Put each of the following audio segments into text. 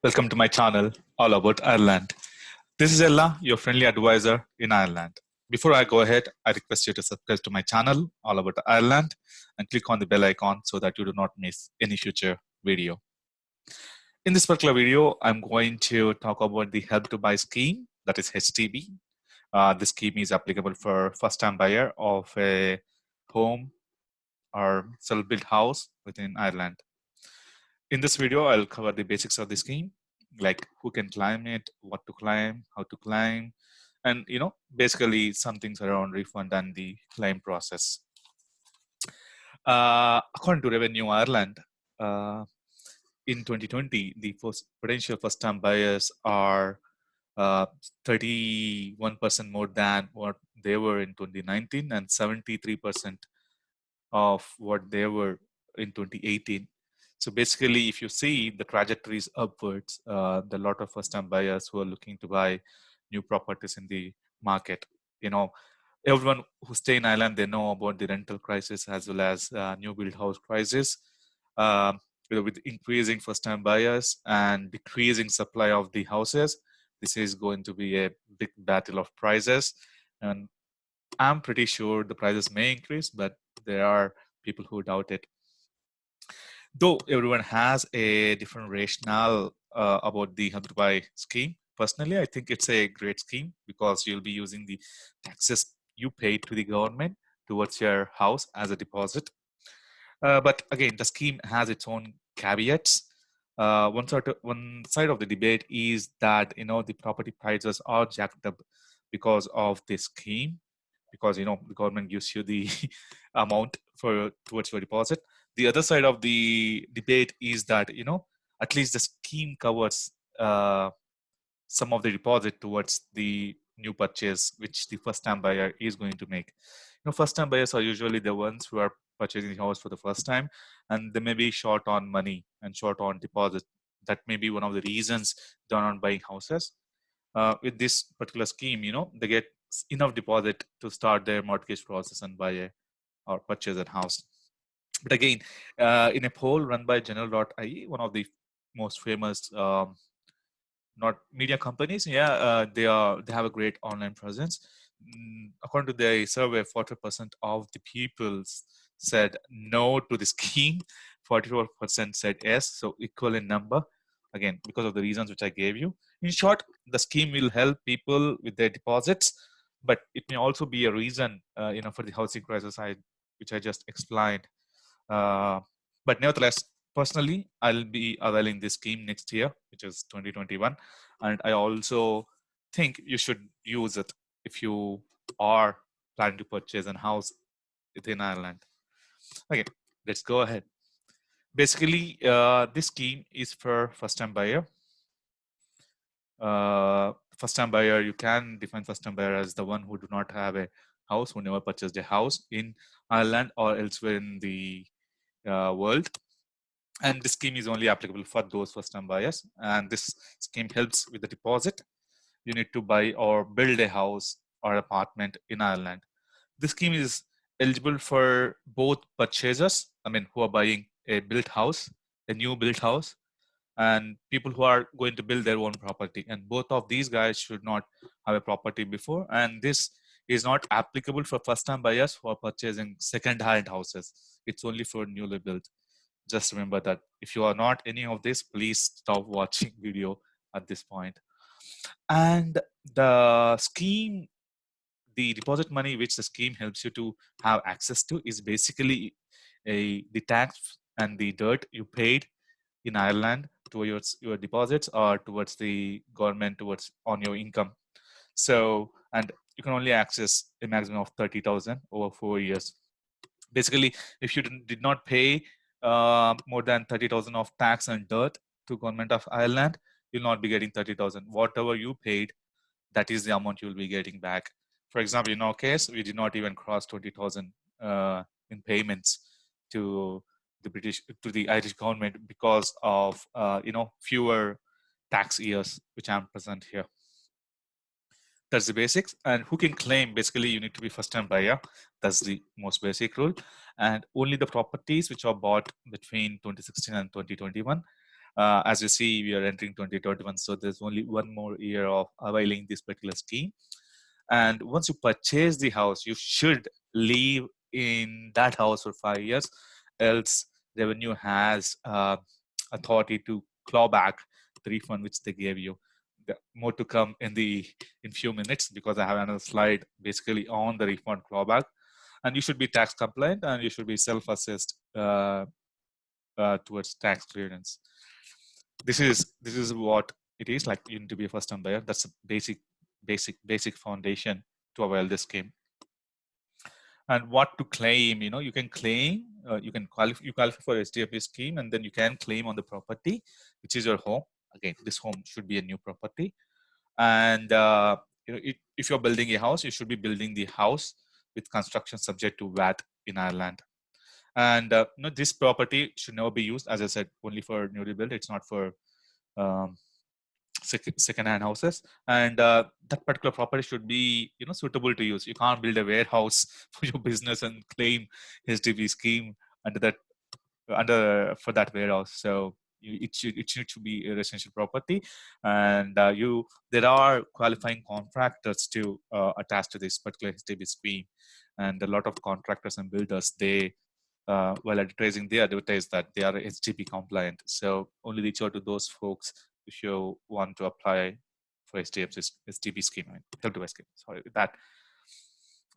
Welcome to my channel, all about Ireland. This is Ella, your friendly advisor in Ireland. Before I go ahead, I request you to subscribe to my channel, all about Ireland, and click on the bell icon so that you do not miss any future video. In this particular video, I'm going to talk about the Help to Buy scheme, that is HTB. This scheme is applicable for first-time buyer of a home or self-built house within Ireland. In this video, I'll cover the basics of the scheme, like who can climb it, what to climb, how to climb, and basically some things around refund and the claim process. According to Revenue Ireland, in 2020, the potential first-time buyers are 31% more than what they were in 2019 and 73% of what they were in 2018. So basically, if you see the trajectory is upwards, there are a lot of first-time buyers who are looking to buy new properties in the market. Everyone who stay in Ireland, they know about the rental crisis as well as new build house crisis. With increasing first-time buyers and decreasing supply of the houses, this is going to be a big battle of prices. And I'm pretty sure the prices may increase, but there are people who doubt it. Though everyone has a different rationale about the Help to Buy scheme, personally, I think it's a great scheme because you'll be using the taxes you pay to the government towards your house as a deposit. But again, the scheme has its own caveats. One side of the debate is that the property prices are jacked up because of this scheme, because the government gives you the amount towards your deposit. The other side of the debate is that at least the scheme covers some of the deposit towards the new purchase which the first time buyer is going to make. First time buyers are usually the ones who are purchasing the house for the first time, and they may be short on money and short on deposit. That may be one of the reasons they're not buying houses. With this particular scheme, they get enough deposit to start their mortgage process and buy or purchase a house. But again, in a poll run by General.ie, one of the most famous not media companies, they have a great online presence. According to the survey, 40% of the people said no to the scheme, 44% said yes, so equal in number. Again, because of the reasons which I gave you. In short, the scheme will help people with their deposits, but it may also be a reason, for the housing crisis which I just explained. But nevertheless, personally, I'll be availing this scheme next year, which is 2021. And I also think you should use it if you are planning to purchase a house within Ireland. Okay, let's go ahead. Basically, this scheme is for first-time buyer. First-time buyer, you can define first-time buyer as the one who do not have a house, who never purchased a house in Ireland or elsewhere in the world. And this scheme is only applicable for those first-time buyers. And this scheme helps with the deposit you need to buy or build a house or apartment in Ireland. This scheme is eligible for both purchasers, who are buying a built house, a new built house, and people who are going to build their own property. And both of these guys should not have a property before. And this is not applicable for first-time buyers who are purchasing second-hand houses. It's only for newly built. Just remember that if you are not any of this, please stop watching video at this point. And the scheme, the deposit money which the scheme helps you to have access to is basically the tax and the dirt you paid in Ireland towards your deposits or towards the government on your income. So, and you can only access a maximum of 30,000 over 4 years. Basically, if you did not pay more than 30,000 of tax and dirt to government of Ireland, you'll not be getting 30,000. Whatever you paid, that is the amount you'll be getting back. For example, in our case, we did not even cross 20,000 in payments to the Irish government because of fewer tax years, which I'm present here. That's the basics. And who can claim? Basically, you need to be first-time buyer. That's the most basic rule. And only the properties which are bought between 2016 and 2021 As you see, we are entering 2021, so there's only one more year of availing this particular scheme. And once you purchase the house, you should live in that house for 5 years, else revenue has authority to claw back the refund which they gave you. More to come in few minutes, because I have another slide basically on the refund clawback. And you should be tax compliant, and you should be self-assessed towards tax clearance. This is what it is like. You need to be a first-time buyer. That's a basic foundation to avail this scheme. And what to claim? You can claim. You qualify for HDFS scheme, and then you can claim on the property, which is your home. Again, this home should be a new property. And if you're building a house, you should be building the house with construction subject to VAT in Ireland. And this property should never be used, as I said, only for newly built. It's not for um, second-hand houses. And that particular property should be suitable to use. You can't build a warehouse for your business and claim HDB scheme under for that warehouse. So it should be a residential property. And there are qualifying contractors to attach to this particular HDB scheme. And a lot of contractors and builders, they while advertising, they advertise that they are HDB compliant. So only reach out to those folks if you want to apply for HDB scheme, help to buy scheme. Sorry with that.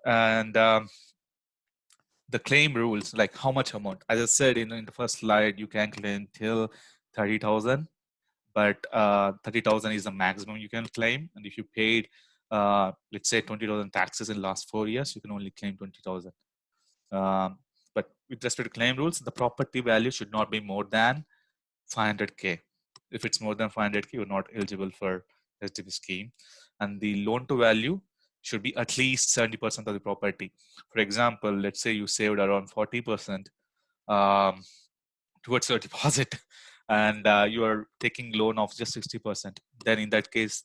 And the claim rules, like how much amount. As I said in the first slide, you can claim till 30,000, but 30,000 is the maximum you can claim. And if you paid, let's say 20,000 taxes in last 4 years, you can only claim 20,000. But with respect to claim rules, the property value should not be more than 500K. If it's more than 500K, you're not eligible for HDB scheme. And the loan to value should be at least 70% of the property. For example, let's say you saved around 40% towards your deposit, and you are taking loan of just 60%. Then in that case,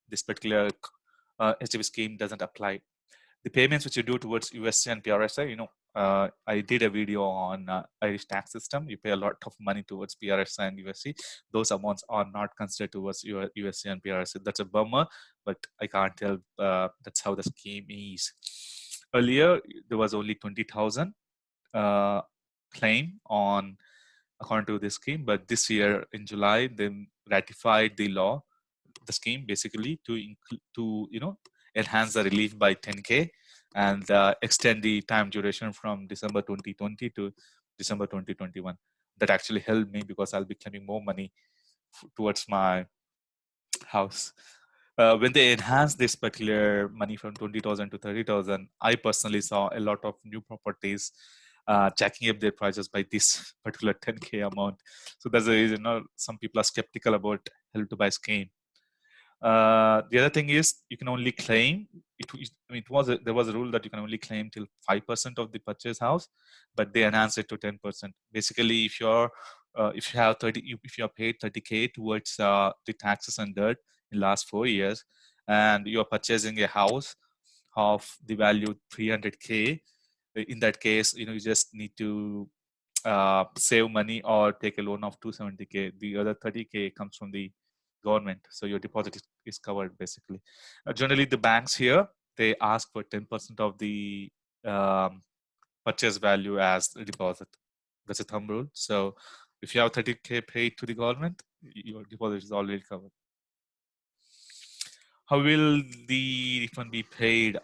this particular HDB scheme doesn't apply. The payments which you do towards USC and PRSI, I did a video on Irish tax system. You pay a lot of money towards PRSI and USC. Those amounts are not considered towards your USC and PRSI. That's a bummer, but I can't help. That's how the scheme is. Earlier, there was only 20,000 claim on according to this scheme, but this year in July, they ratified the scheme basically to enhance the relief by 10K and extend the time duration from December 2020 to December 2021. That actually helped me, because I'll be claiming more money towards my house. When they enhanced this particular money from 20,000 to 30,000, I personally saw a lot of new properties jacking up their prices by this particular 10K amount. So that's the reason some people are skeptical about Help to Buy scheme. The other thing is you can only claim there was a rule that you can only claim till 5% of the purchase house, but they enhanced it to 10%. Basically, if you have paid 30K towards the taxes and dirt in last 4 years, and you are purchasing a house of the value 300K, in that case, you just need to save money or take a loan of 270K. The other 30K comes from the government, so your deposit is covered basically. Generally, the banks here, they ask for 10% of the purchase value as a deposit. That's a thumb rule. So if you have 30K paid to the government, your deposit is already covered. How will the refund be paid?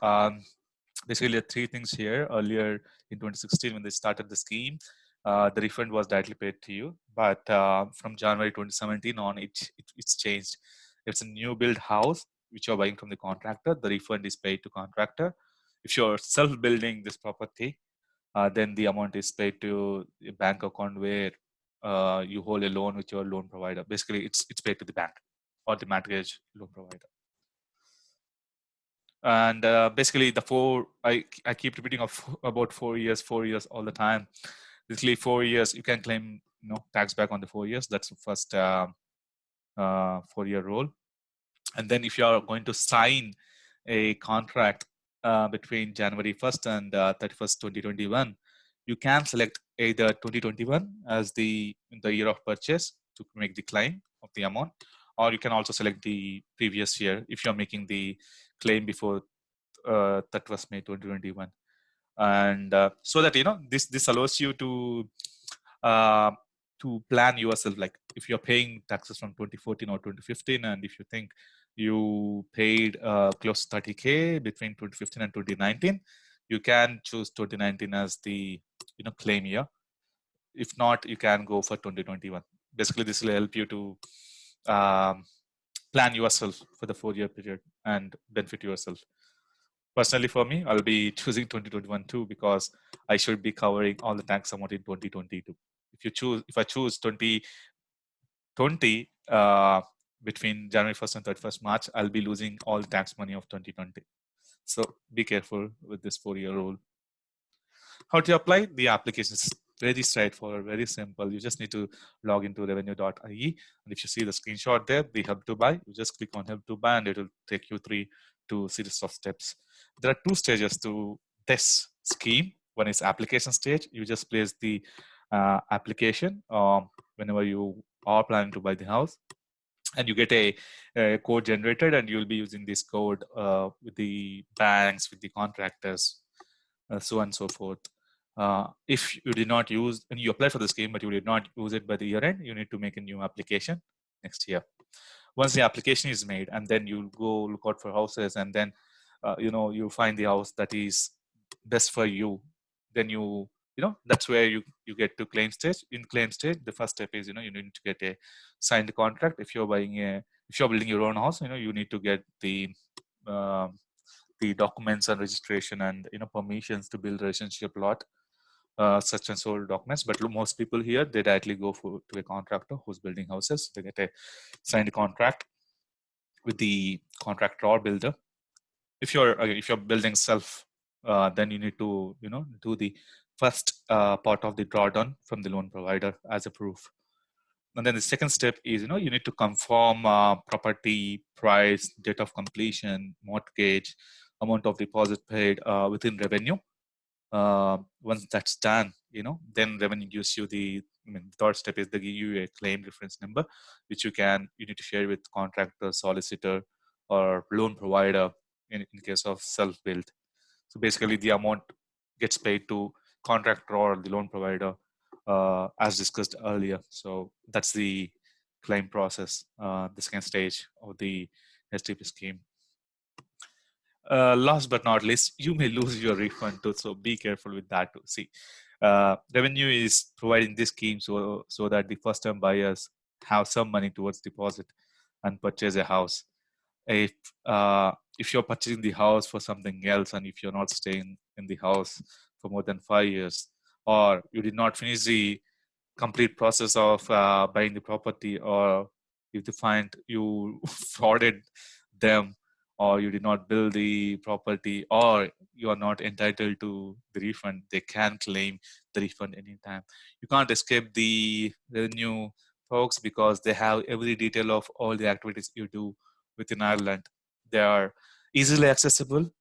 Basically, there are three things here. Earlier in 2016, when they started the scheme, the refund was directly paid to you. But from January 2017 on, it's changed. If it's a new build house which you're buying from the contractor, the refund is paid to contractor. If you're self-building this property, then the amount is paid to a bank account where you hold a loan with your loan provider. Basically, it's paid to the bank or the mortgage loan provider. And basically, I keep repeating about 4 years all the time. Basically, 4 years you can claim tax back on the 4 years. That's the first 4-year rule. And then if you are going to sign a contract between January 1st and 31st, 2021, you can select either 2021 as the year of purchase, to make the claim of the amount, or you can also select the previous year if you're making the claim before 31st May 2021. And so that this allows you uh, to plan yourself, like if you're paying taxes from 2014 or 2015, and if you think you paid close to 30K between 2015 and 2019, you can choose 2019 as the claim year. If not, you can go for 2021. Basically, this will help you to plan yourself for the 4-year period and benefit yourself. Personally, for me, I'll be choosing 2021 too, because I should be covering all the tax amount in 2022. If I choose 2020 between January 1st and 31st March, I'll be losing all tax money of 2020. So be careful with this 4-year rule. How to apply? The application is very straightforward, very simple. You just need to log into revenue.ie. And if you see the screenshot there, the help to buy, you just click on help to buy and it will take you to series of steps. There are 2 stages to this scheme. One is application stage. You just place the application whenever you are planning to buy the house. And you get a code generated, and you'll be using this code with the banks, with the contractors, so on and so forth. If you did not use, and you apply for the scheme, but you did not use it by the year end, you need to make a new application next year. Once the application is made, and then you'll go look out for houses, and then you find the house that is best for you, then that's where you get to claim stage. In claim stage, the first step is you need to get a signed contract. If you're building your own house, you need to get the documents and registration and permissions to build a residential plot, such and so documents. But most people here, they directly go to a contractor who's building houses. They get a signed contract with the contractor or builder. If you're building self, then you need to do the first part of the drawdown from the loan provider as a proof. And then the second step is you need to confirm property price, date of completion, mortgage, amount of deposit paid within revenue. Once that's done, then revenue gives you the third step is they give you a claim reference number, which you need to share with contractor, solicitor, or loan provider in case of self-build. So basically, the amount gets paid to contractor or the loan provider, as discussed earlier. So that's the claim process, the second stage of the STP scheme. Last but not least, you may lose your refund too, so be careful with that too. See, revenue is providing this scheme so that the first-time buyers have some money towards deposit and purchase a house. If you're purchasing the house for something else, and if you're not staying in the house for more than 5 years, or you did not finish the complete process of buying the property, or if they find you frauded them, or you did not build the property, or you are not entitled to the refund, they can claim the refund anytime. You can't escape the revenue folks, because they have every detail of all the activities you do within Ireland. They are easily accessible,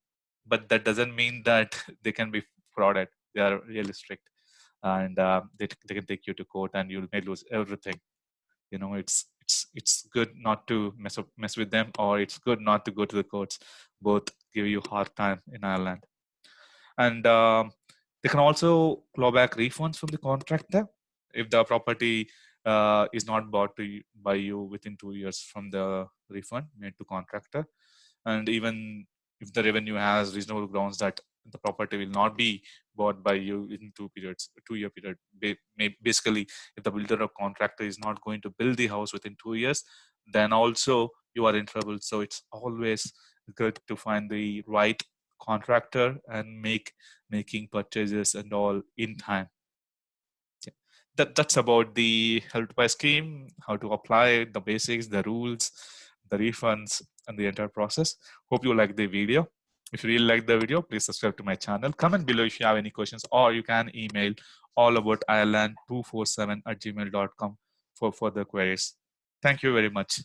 but that doesn't mean that they can be frauded. They are really strict, and they can take you to court, and you may lose everything. It's good not to mess with them, or it's good not to go to the courts. Both give you hard time in Ireland. And they can also claw back refunds from the contractor if the property is not bought by you within 2 years from the refund made to contractor. And even if the revenue has reasonable grounds that the property will not be bought by you in 2-year period. Basically, if the builder or contractor is not going to build the house within 2 years, then also you are in trouble. So it's always good to find the right contractor and making purchases and all in time. That's about the Help to Buy scheme, how to apply it, the basics, the rules, the refunds, and the entire process. Hope you like the video. If you really like the video, please subscribe to my channel. Comment below if you have any questions, or you can email allaboutireland247@gmail.com for further queries. Thank you very much.